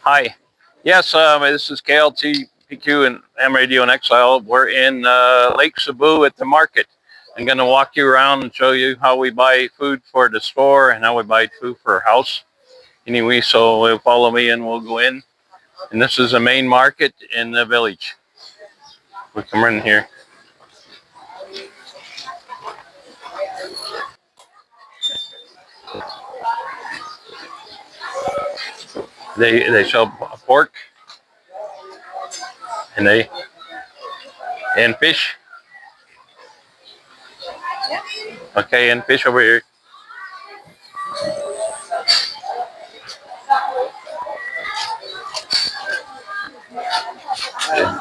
Hi. Yes, this is KL2PQ and Ham Radio and Exile. We're in Lake Cebu at the market. I'm going to walk you around and show you how we buy food for the store and how we buy food for our house. Anyway, so follow me and we'll go in. And this is the main market in the village. We come in here. They sell pork and fish. Okay, and fish over here.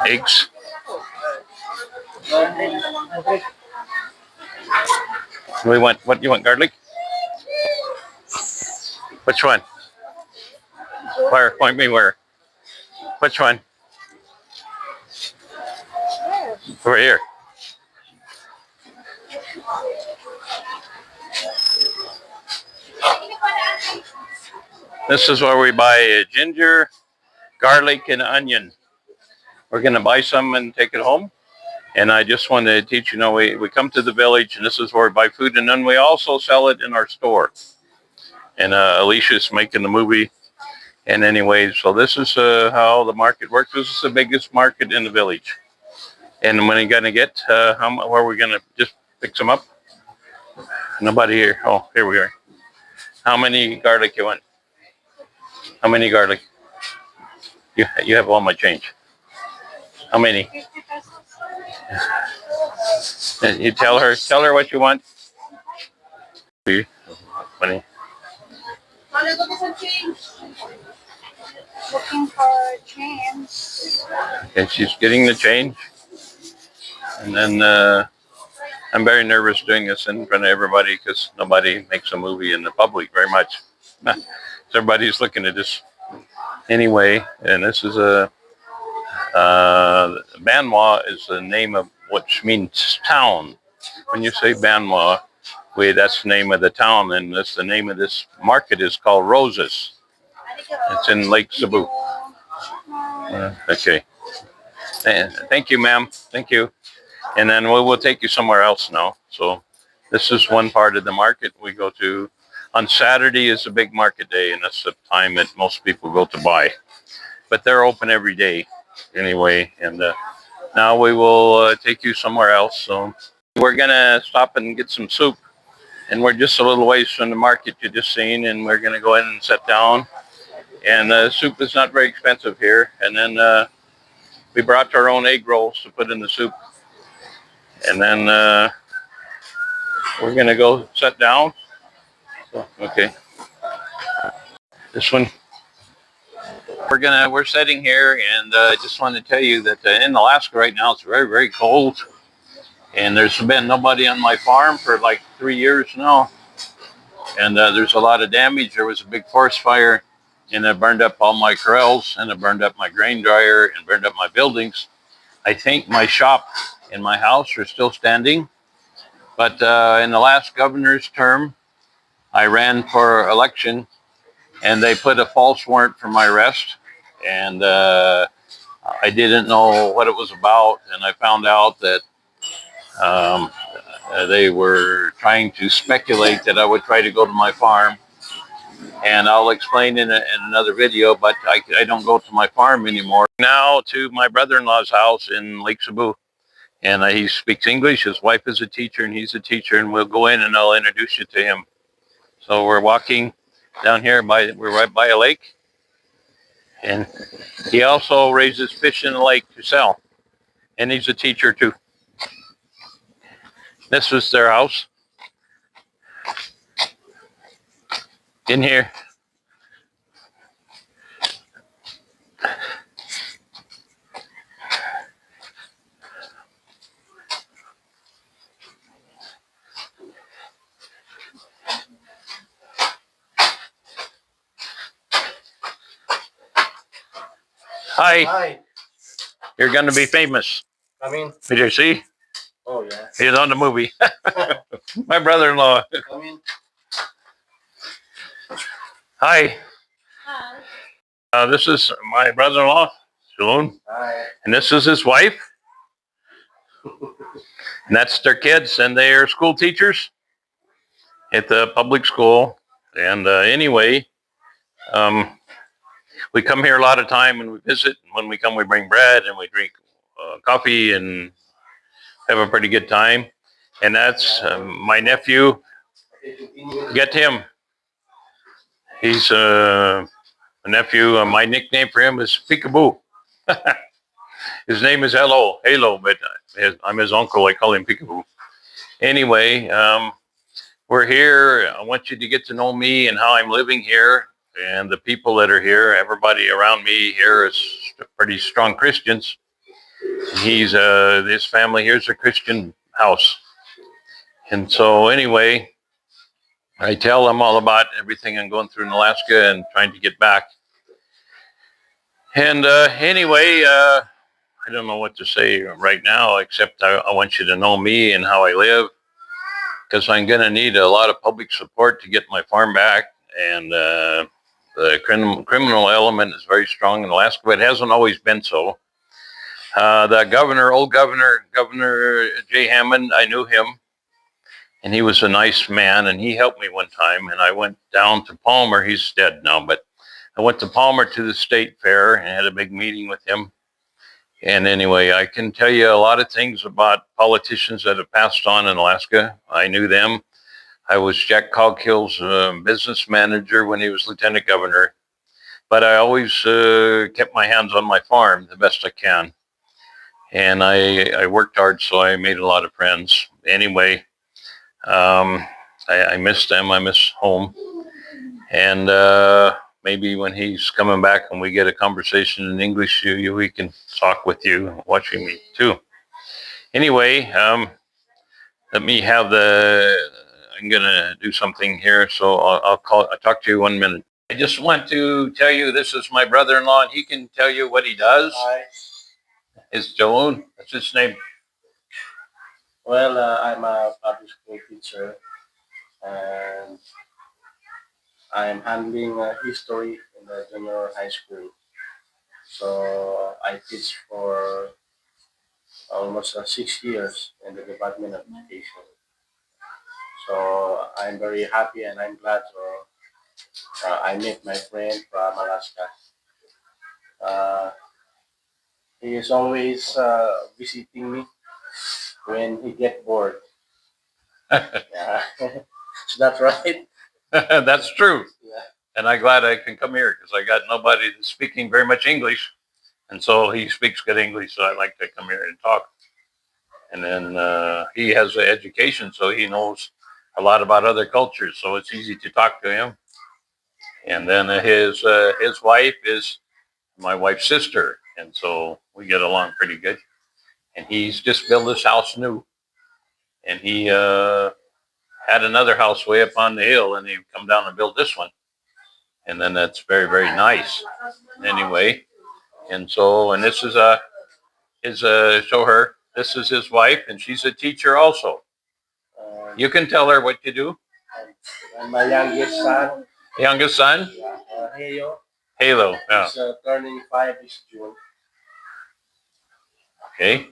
Eggs. What do you want, garlic? Which one? Where? Point me where? Which one? Over here. This is where we buy ginger, garlic, and onion. We're going to buy some and take it home. And I just wanted to teach you, we come to the village and this is where we buy food. And then we also sell it in our store. And Alicia's making the movie. And anyway, so this is how the market works. This is the biggest market in the village. And when are you going to get, where are we going to just pick some up? Nobody here. Oh, here we are. How many garlic you want? How many garlic? You have all my change. How many? You tell her what you want. 20. Looking for change. And she's getting the change. And then I'm very nervous doing this in front of everybody because nobody makes a movie in the public very much. So everybody's looking at this anyway. And this is Banwa is the name of which means town. When you say Banwa, that's the name of the town, and that's the name of this market is called Roses. It's in Lake Cebu. Okay. Thank you, ma'am. Thank you. And then we'll take you somewhere else now. So this is one part of the market we go to. On Saturday is a big market day, and that's the time that most people go to buy. But they're open every day anyway. And now we will take you somewhere else. So we're going to stop and get some soup. And we're just a little ways from the market you just seen. And we're going to go in and sit down. And soup is not very expensive here. And then we brought our own egg rolls to put in the soup. And then we're going to go sit down. So, okay. This one. We're sitting here, and I just want to tell you that in Alaska right now it's very, very cold. And there's been nobody on my farm for like 3 years now. And there's a lot of damage. There was a big forest fire, and it burned up all my corrals, and it burned up my grain dryer, and burned up my buildings. I think my shop and my house are still standing. But in the last governor's term, I ran for election, and they put a false warrant for my arrest. And I didn't know what it was about, and I found out that they were trying to speculate that I would try to go to my farm. And I'll explain in another video, but I don't go to my farm anymore. Now to my brother-in-law's house in Lake Cebu. And he speaks English. His wife is a teacher, and he's a teacher. And we'll go in, and I'll introduce you to him. So we're walking down here. We're right by a lake. And he also raises fish in the lake to sell. And he's a teacher, too. This was their house. In here. Hi. Hi. You're going to be famous. Come in. Did you see? Oh, yeah. He's on the movie. My brother-in-law. Come in. Hi. This is my brother-in-law, Shalom, Hi. and this is his wife, and that's their kids, and they are school teachers at the public school. And anyway, um, we come here a lot of time and we visit. And when we come, we bring bread and we drink coffee and have a pretty good time. And that's my nephew. Get him. He's a nephew. My nickname for him is Peekaboo. His name is Halo, but I'm his uncle. I call him Peekaboo. Anyway, we're here. I want you to get to know me and how I'm living here and the people that are here. Everybody around me here is pretty strong Christians. He's this family here's a Christian house. And so anyway, I tell them all about everything I'm going through in Alaska and trying to get back. And anyway, I don't know what to say right now, except I want you to know me and how I live, because I'm going to need a lot of public support to get my farm back. And the criminal element is very strong in Alaska, but it hasn't always been so. The Governor Jay Hammond, I knew him, and he was a nice man, and he helped me one time. And I went down to Palmer. He's dead now, but I went to Palmer to the state fair and had a big meeting with him. And anyway, I can tell you a lot of things about politicians that have passed on in Alaska. I knew them. I was Jack Cogkill's business manager when he was lieutenant governor, but I always kept my hands on my farm the best I can. And I worked hard, so I made a lot of friends. Anyway, I miss them. I miss home. And maybe when he's coming back and we get a conversation in English, we can talk with you watching me too. Anyway, let me have I'm going to do something here, so I'll talk to you 1 minute. I just want to tell you this is my brother-in-law, and he can tell you what he does. Hi. It's Jalun. That's his name. Well, I'm a public school teacher, and I'm handling history in the junior high school. So I teach for almost 6 years in the Department of Education. So I'm very happy and I'm glad I met my friend from Alaska. Uh, he is always visiting me when he get bored. Yeah, is that right? That's true. Yeah. And I'm glad I can come here because I got nobody that's speaking very much English. And so he speaks good English, so I like to come here and talk. And then he has an education, so he knows a lot about other cultures, so it's easy to talk to him. And then his wife is my wife's sister, and so we get along pretty good. And he's just built his house new, and he had another house way up on the hill, and he come down and built this one. And then that's very, very nice. Anyway, and so, and this is show her. This is his wife, and she's a teacher also. You can tell her what to do. And my youngest son. Youngest son? Halo. Halo, yeah. He's turning 5 this June. Okay.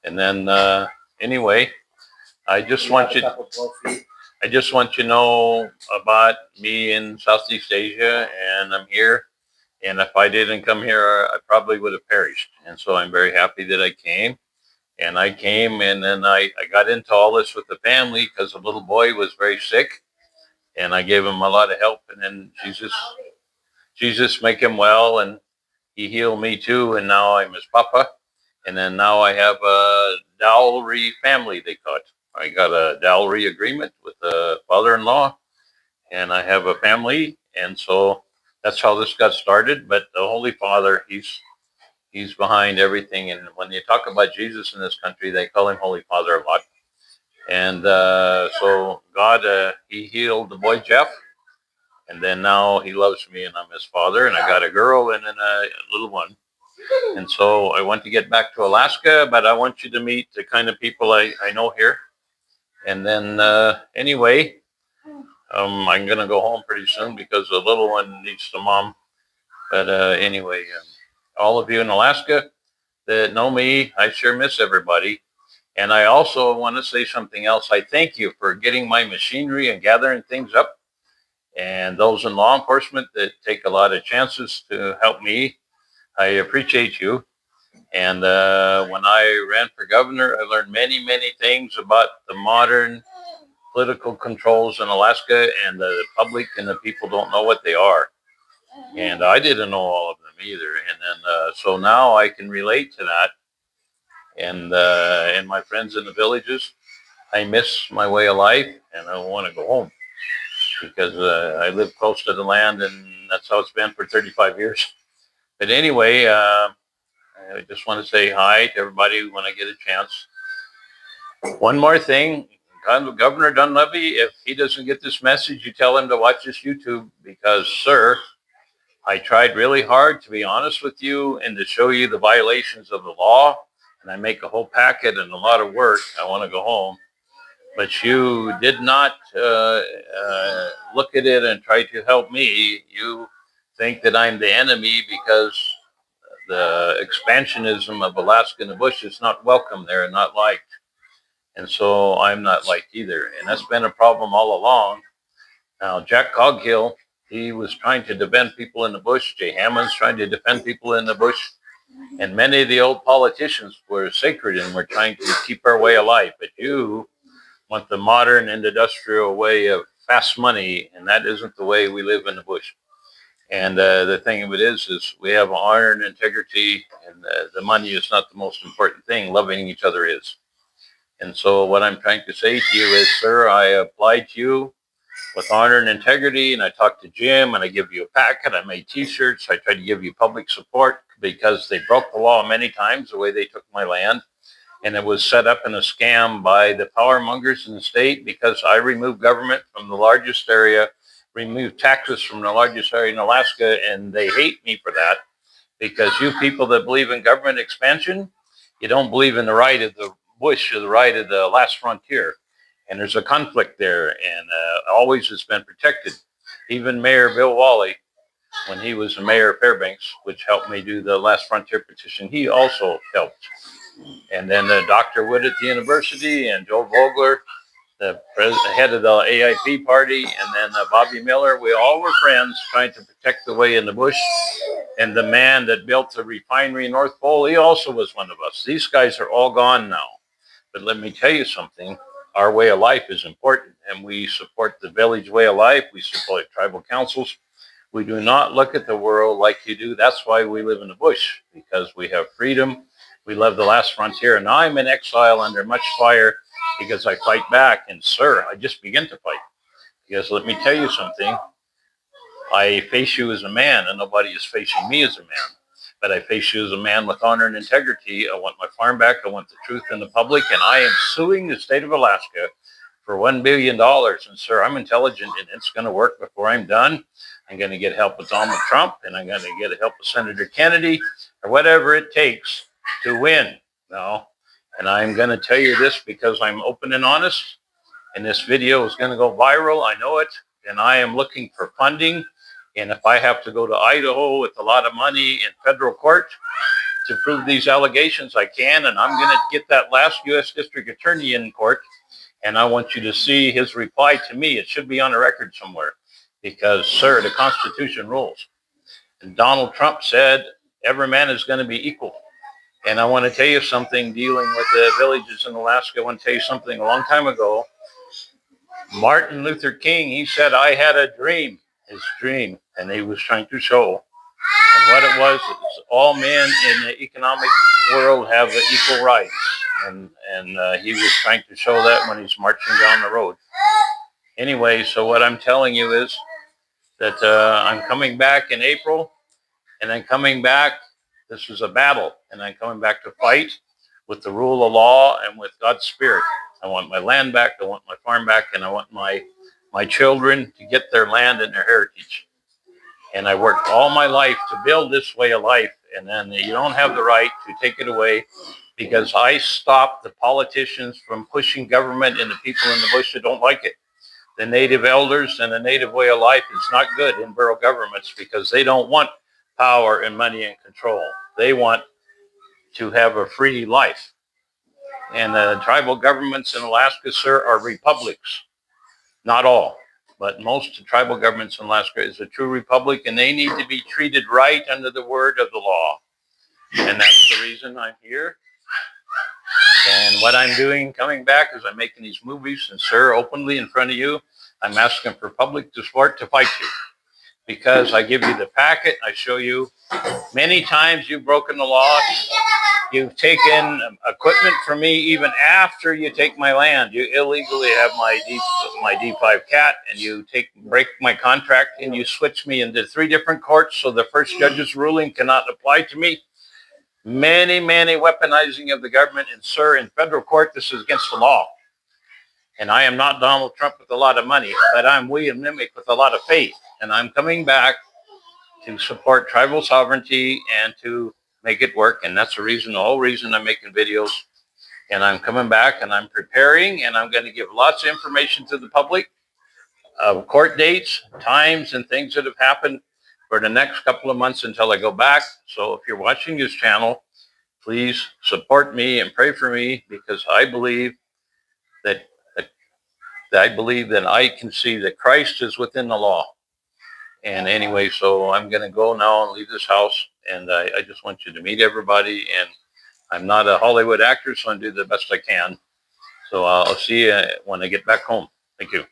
And then anyway, I just want you to know about me in Southeast Asia, and I'm here. And if I didn't come here, I probably would have perished. And so I'm very happy that I came. And I came, and then I got into all this with the family because the little boy was very sick, and I gave him a lot of help. And then Jesus make him well, and he healed me too. And now I'm his papa. And then now I have a dowry family, they call it. I got a dowry agreement with the father-in-law, and I have a family. And so that's how this got started. But the Holy Father, he's behind everything. And when you talk about Jesus in this country, they call him Holy Father a lot. And so God, he healed the boy Jeff. And then now he loves me, and I'm his father. And I got a girl and then a little one. And so I want to get back to Alaska, but I want you to meet the kind of people I know here. And then anyway, I'm going to go home pretty soon because the little one needs the mom. But anyway, all of you in Alaska that know me, I sure miss everybody. And I also want to say something else. I thank you for getting my machinery and gathering things up. And those in law enforcement that take a lot of chances to help me, I appreciate you. And when I ran for governor, I learned many, many things about the modern political controls in Alaska, and the public and the people don't know what they are. And I didn't know all of them either. And then, so now I can relate to that. And my friends in the villages, I miss my way of life, and I want to go home because I live close to the land, and that's how it's been for 35 years. But anyway, I just want to say hi to everybody when I get a chance. One more thing, Governor Dunleavy, if he doesn't get this message, you tell him to watch this YouTube because, sir, I tried really hard to be honest with you and to show you the violations of the law. And I make a whole packet and a lot of work. I want to go home. But you did not look at it and try to help me. You think that I'm the enemy because the expansionism of Alaska and the bush is not welcome there and not liked. And so I'm not liked either. And that's been a problem all along. Now, Jack Coghill, he was trying to defend people in the bush. Jay Hammond's trying to defend people in the bush. And many of the old politicians were sacred and were trying to keep our way of life. But you want the modern and industrial way of fast money, and that isn't the way we live in the bush. And the thing of it is we have honor and integrity, and the money is not the most important thing. Loving each other is. And so what I'm trying to say to you is, sir, I applied to you with honor and integrity, and I talked to Jim, and I give you a packet. I made T-shirts. I tried to give you public support because they broke the law many times the way they took my land. And it was set up in a scam by the power mongers in the state because I removed government from the largest area, removed taxes from the largest area in Alaska, and they hate me for that because you people that believe in government expansion, you don't believe in the right of the bush or the right of the last frontier. And there's a conflict there, and always has been protected. Even Mayor Bill Wally, when he was the mayor of Fairbanks, which helped me do the last frontier petition, he also helped. And then Dr. Wood at the university and Joe Vogler, the head of the AIP party, and then Bobby Miller, we all were friends trying to protect the way in the bush. And the man that built the refinery in North Pole, he also was one of us. These guys are all gone now. But let me tell you something. Our way of life is important, and we support the village way of life. We support tribal councils. We do not look at the world like you do. That's why we live in the bush, because we have freedom. We love the last frontier. And I'm in exile under much fire because I fight back. And sir, I just begin to fight. Because let me tell you something. I face you as a man, and nobody is facing me as a man. But I face you as a man with honor and integrity. I want my farm back. I want the truth in the public. And I am suing the state of Alaska for $1 billion. And sir, I'm intelligent, and it's going to work before I'm done. I'm going to get help with Donald Trump, and I'm going to get help with Senator Kennedy, or whatever it takes to win. No. And I'm going to tell you this because I'm open and honest. And this video is going to go viral. I know it. And I am looking for funding. And if I have to go to Idaho with a lot of money in federal court to prove these allegations, I can. And I'm going to get that last U.S. District Attorney in court. And I want you to see his reply to me. It should be on a record somewhere. Because, sir, the Constitution rules. And Donald Trump said every man is going to be equal. And I want to tell you something dealing with the villages in Alaska. I want to tell you something a long time ago. Martin Luther King, he said, I had a dream, his dream, and he was trying to show. And what it was is all men in the economic world have equal rights. And he was trying to show that when he's marching down the road. Anyway, so what I'm telling you is that I'm coming back in April, and I'm coming back. This is a battle, and I'm coming back to fight with the rule of law and with God's Spirit. I want my land back, I want my farm back, and I want my children to get their land and their heritage. And I worked all my life to build this way of life, and then you don't have the right to take it away because I stopped the politicians from pushing government and the people in the bush that don't like it. The native elders and the native way of life is not good in borough governments because they don't want power and money and control. They want to have a free life. And the tribal governments in Alaska, sir, are republics. Not all, but most tribal governments in Alaska is a true republic, and they need to be treated right under the word of the law. And that's the reason I'm here. And what I'm doing coming back is I'm making these movies, and sir, openly in front of you, I'm asking for public support to fight you. Because I give you the packet, I show you many times you've broken the law. You've taken equipment from me even after you take my land. You illegally have my D5 cat, and you break my contract, and you switch me into 3 different courts, so the first judge's ruling cannot apply to me. Many weaponizing of the government, and sir, in federal court, this is against the law. And I am not Donald Trump with a lot of money, but I'm William Nimick with a lot of faith. And I'm coming back to support tribal sovereignty and to make it work. And that's the whole reason I'm making videos. And I'm coming back and I'm preparing, and I'm going to give lots of information to the public of court dates, times, and things that have happened for the next couple of months until I go back. So if you're watching this channel, please support me and pray for me, because I believe that I can see that Christ is within the law. And anyway, so I'm going to go now and leave this house. And I just want you to meet everybody. And I'm not a Hollywood actor, so I do the best I can. So I'll see you when I get back home. Thank you.